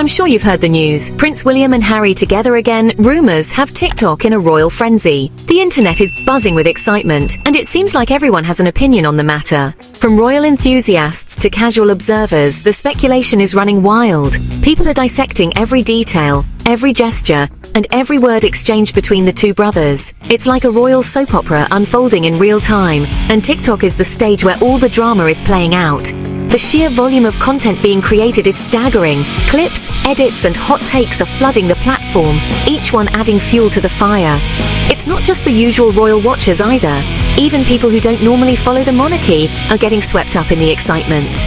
I'm sure you've heard the news. Prince William and Harry together again. Rumors have TikTok in a royal frenzy. The internet is buzzing with excitement, and it seems like everyone has an opinion on the matter. From royal enthusiasts to casual observers, the speculation is running wild. People are dissecting every detail, every gesture, and every word exchanged between the two brothers. It's like a royal soap opera unfolding in real time, and TikTok is the stage where all the drama is playing out. The sheer volume of content being created is staggering. Clips, edits, and hot takes are flooding the platform, each one adding fuel to the fire. It's not just the usual royal watchers either. Even people who don't normally follow the monarchy are getting swept up in the excitement.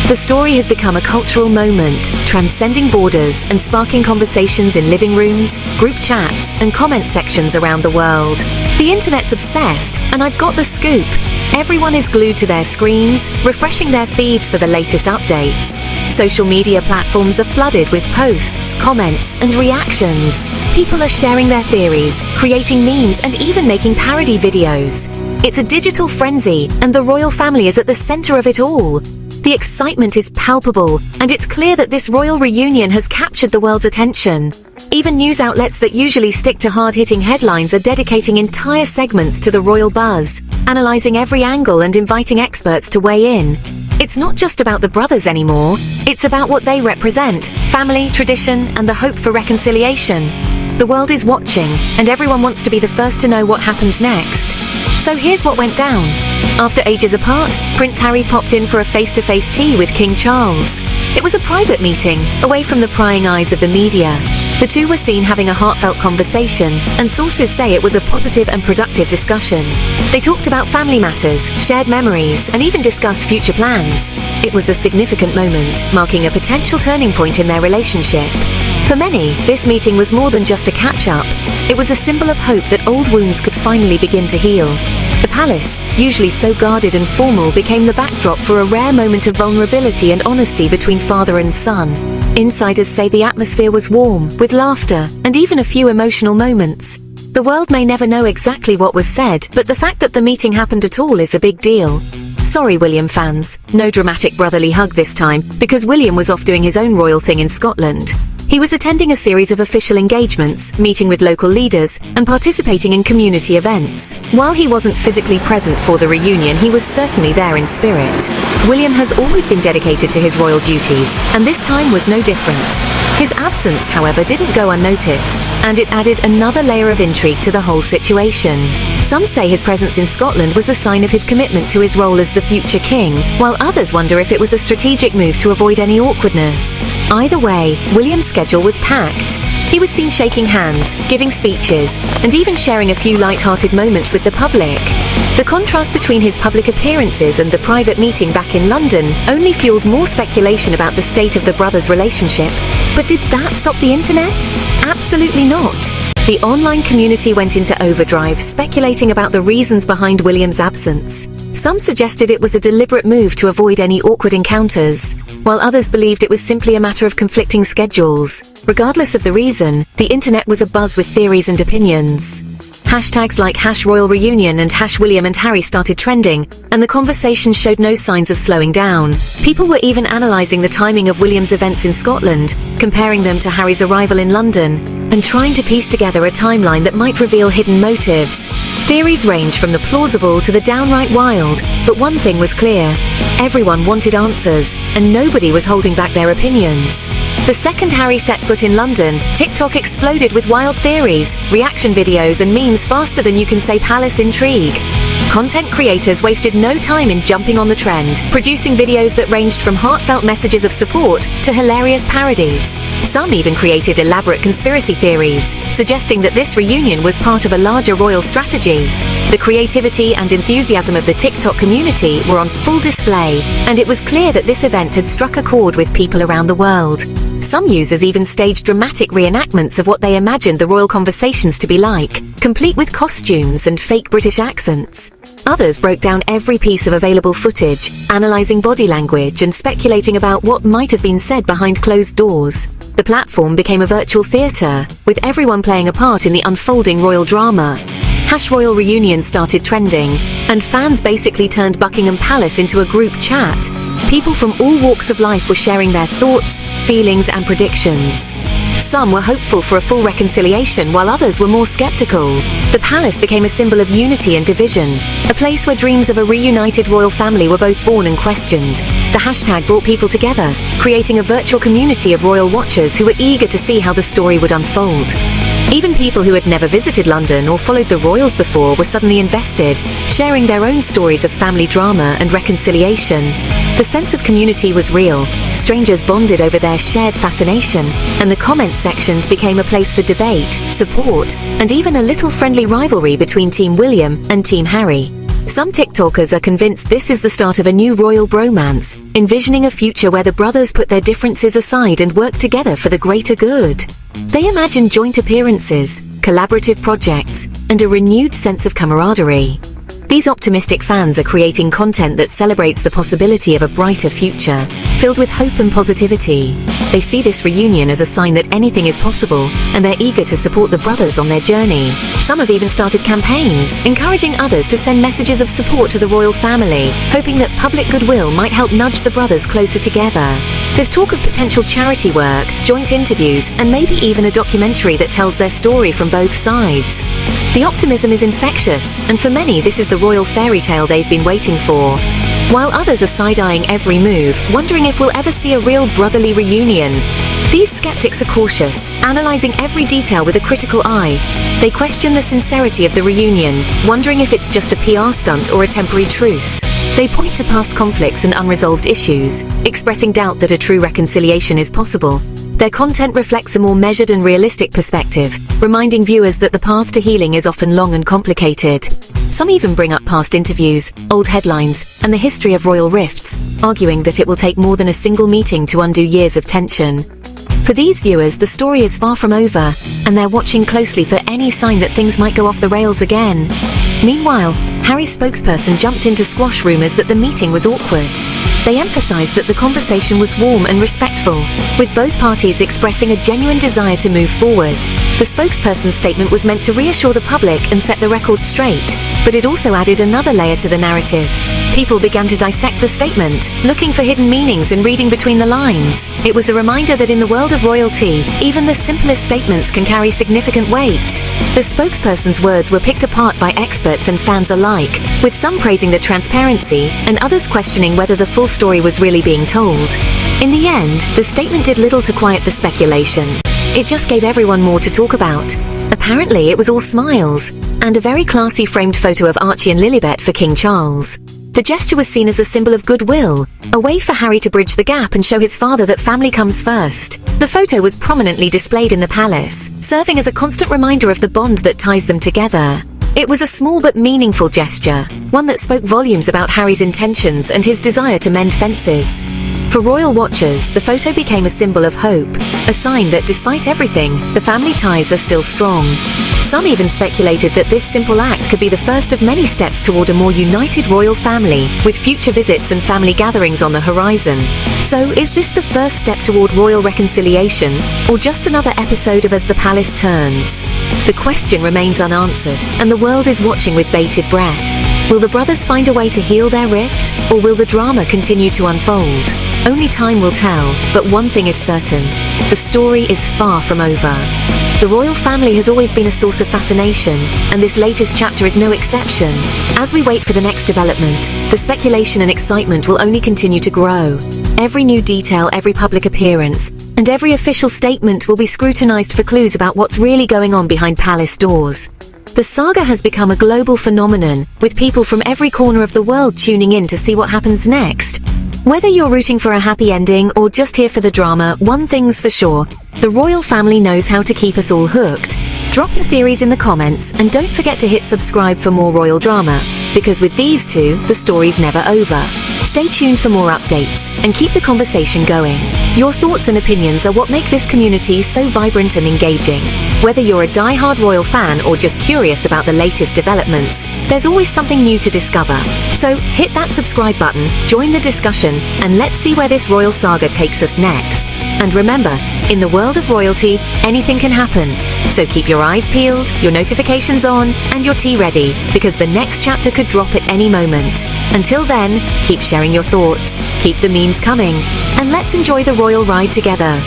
The story has become a cultural moment, transcending borders and sparking conversations in living rooms, group chats, and comment sections around the world. The internet's obsessed, and I've got the scoop. Everyone is glued to their screens, refreshing their feeds for the latest updates. Social media platforms are flooded with posts, comments, and reactions. People are sharing their theories, creating memes, and even making parody videos. It's a digital frenzy, and the royal family is at the center of it all. The excitement is palpable, and it's clear that this royal reunion has captured the world's attention. Even news outlets that usually stick to hard-hitting headlines are dedicating entire segments to the royal buzz, analyzing every angle and inviting experts to weigh in. It's not just about the brothers anymore, it's about what they represent: family, tradition, and the hope for reconciliation. The world is watching, and everyone wants to be the first to know what happens next. So here's what went down. After ages apart, Prince Harry popped in for a face-to-face tea with King Charles. It was a private meeting, away from the prying eyes of the media. The two were seen having a heartfelt conversation, and sources say it was a positive and productive discussion. They talked about family matters, shared memories, and even discussed future plans. It was a significant moment, marking a potential turning point in their relationship. For many, this meeting was more than just a catch-up. It was a symbol of hope that old wounds could finally begin to heal. The palace, usually so guarded and formal, became the backdrop for a rare moment of vulnerability and honesty between father and son. Insiders say the atmosphere was warm, with laughter, and even a few emotional moments. The world may never know exactly what was said, but the fact that the meeting happened at all is a big deal. Sorry, William fans, no dramatic brotherly hug this time, because William was off doing his own royal thing in Scotland. He was attending a series of official engagements, meeting with local leaders, and participating in community events. While he wasn't physically present for the reunion, he was certainly there in spirit. William has always been dedicated to his royal duties, and this time was no different. His absence, however, didn't go unnoticed, and it added another layer of intrigue to the whole situation. Some say his presence in Scotland was a sign of his commitment to his role as the future king, while others wonder if it was a strategic move to avoid any awkwardness. Either way, William's schedule was packed. He was seen shaking hands, giving speeches, and even sharing a few light-hearted moments with the public. The contrast between his public appearances and the private meeting back in London only fueled more speculation about the state of the brothers' relationship. But did that stop the internet? Absolutely not. The online community went into overdrive, speculating about the reasons behind William's absence. Some suggested it was a deliberate move to avoid any awkward encounters, while others believed it was simply a matter of conflicting schedules. Regardless of the reason, the internet was abuzz with theories and opinions. Hashtags like #RoyalReunion and #William and Harry started trending, and the conversation showed no signs of slowing down. People were even analysing the timing of William's events in Scotland, comparing them to Harry's arrival in London, and trying to piece together a timeline that might reveal hidden motives. Theories ranged from the plausible to the downright wild, but one thing was clear: everyone wanted answers, and nobody was holding back their opinions. The second Harry set foot in London, TikTok exploded with wild theories, reaction videos, and memes faster than you can say palace intrigue. Content creators wasted no time in jumping on the trend, producing videos that ranged from heartfelt messages of support to hilarious parodies. Some even created elaborate conspiracy theories, suggesting that this reunion was part of a larger royal strategy. The creativity and enthusiasm of the TikTok community were on full display, and it was clear that this event had struck a chord with people around the world. Some users even staged dramatic reenactments of what they imagined the royal conversations to be like, complete with costumes and fake British accents. Others broke down every piece of available footage, analysing body language and speculating about what might have been said behind closed doors. The platform became a virtual theatre, with everyone playing a part in the unfolding royal drama. #RoyalReunion started trending, and fans basically turned Buckingham Palace into a group chat. People from all walks of life were sharing their thoughts, feelings, and predictions. Some were hopeful for a full reconciliation, while others were more skeptical. The palace became a symbol of unity and division, a place where dreams of a reunited royal family were both born and questioned. The hashtag brought people together, creating a virtual community of royal watchers who were eager to see how the story would unfold. Even people who had never visited London or followed the royals before were suddenly invested, sharing their own stories of family drama and reconciliation. The sense of community was real. Strangers bonded over their shared fascination, and the comment sections became a place for debate, support, and even a little friendly rivalry between Team William and Team Harry. Some TikTokers are convinced this is the start of a new royal bromance, envisioning a future where the brothers put their differences aside and work together for the greater good. They imagine joint appearances, collaborative projects, and a renewed sense of camaraderie. These optimistic fans are creating content that celebrates the possibility of a brighter future, filled with hope and positivity. They see this reunion as a sign that anything is possible, and they're eager to support the brothers on their journey. Some have even started campaigns, encouraging others to send messages of support to the royal family, hoping that public goodwill might help nudge the brothers closer together. There's talk of potential charity work, joint interviews, and maybe even a documentary that tells their story from both sides. The optimism is infectious, and for many this is the royal fairy tale they've been waiting for. While others are side-eyeing every move, wondering if we'll ever see a real brotherly reunion. These skeptics are cautious, analyzing every detail with a critical eye. They question the sincerity of the reunion, wondering if it's just a PR stunt or a temporary truce. They point to past conflicts and unresolved issues, expressing doubt that a true reconciliation is possible. Their content reflects a more measured and realistic perspective, reminding viewers that the path to healing is often long and complicated. Some even bring up past interviews, old headlines, and the history of royal rifts, arguing that it will take more than a single meeting to undo years of tension. For these viewers, the story is far from over, and they're watching closely for any sign that things might go off the rails again. Meanwhile, Harry's spokesperson jumped in to squash rumors that the meeting was awkward. They emphasized that the conversation was warm and respectful, with both parties expressing a genuine desire to move forward. The spokesperson's statement was meant to reassure the public and set the record straight, but it also added another layer to the narrative. People began to dissect the statement, looking for hidden meanings and reading between the lines. It was a reminder that in the world of royalty, even the simplest statements can carry significant weight. The spokesperson's words were picked apart by experts and fans alike, with some praising the transparency and others questioning whether the full story was really being told. In the end, the statement did little to quiet the speculation. It just gave everyone more to talk about. Apparently, it was all smiles, and a very classy framed photo of Archie and Lilibet for King Charles. The gesture was seen as a symbol of goodwill, a way for Harry to bridge the gap and show his father that family comes first. The photo was prominently displayed in the palace, serving as a constant reminder of the bond that ties them together. It was a small but meaningful gesture, one that spoke volumes about Harry's intentions and his desire to mend fences. For royal watchers, the photo became a symbol of hope, a sign that despite everything, the family ties are still strong. Some even speculated that this simple act could be the first of many steps toward a more united royal family, with future visits and family gatherings on the horizon. So, is this the first step toward royal reconciliation, or just another episode of As the Palace Turns? The question remains unanswered, and the world is watching with bated breath. Will the brothers find a way to heal their rift, or will the drama continue to unfold? Only time will tell, but one thing is certain: the story is far from over. The royal family has always been a source of fascination, and this latest chapter is no exception. As we wait for the next development, the speculation and excitement will only continue to grow. Every new detail, every public appearance, and every official statement will be scrutinized for clues about what's really going on behind palace doors. The saga has become a global phenomenon, with people from every corner of the world tuning in to see what happens next. Whether you're rooting for a happy ending or just here for the drama, one thing's for sure: the royal family knows how to keep us all hooked. Drop your theories in the comments, and don't forget to hit subscribe for more royal drama, because with these two, the story's never over. Stay tuned for more updates, and keep the conversation going. Your thoughts and opinions are what make this community so vibrant and engaging. Whether you're a die-hard royal fan or just curious about the latest developments, there's always something new to discover. So hit that subscribe button, join the discussion, and let's see where this royal saga takes us next. And remember, in the world of royalty, anything can happen. So keep your eyes peeled, your notifications on, and your tea ready, because the next chapter could drop at any moment. Until then, keep sharing your thoughts, keep the memes coming, and let's enjoy the royal ride together.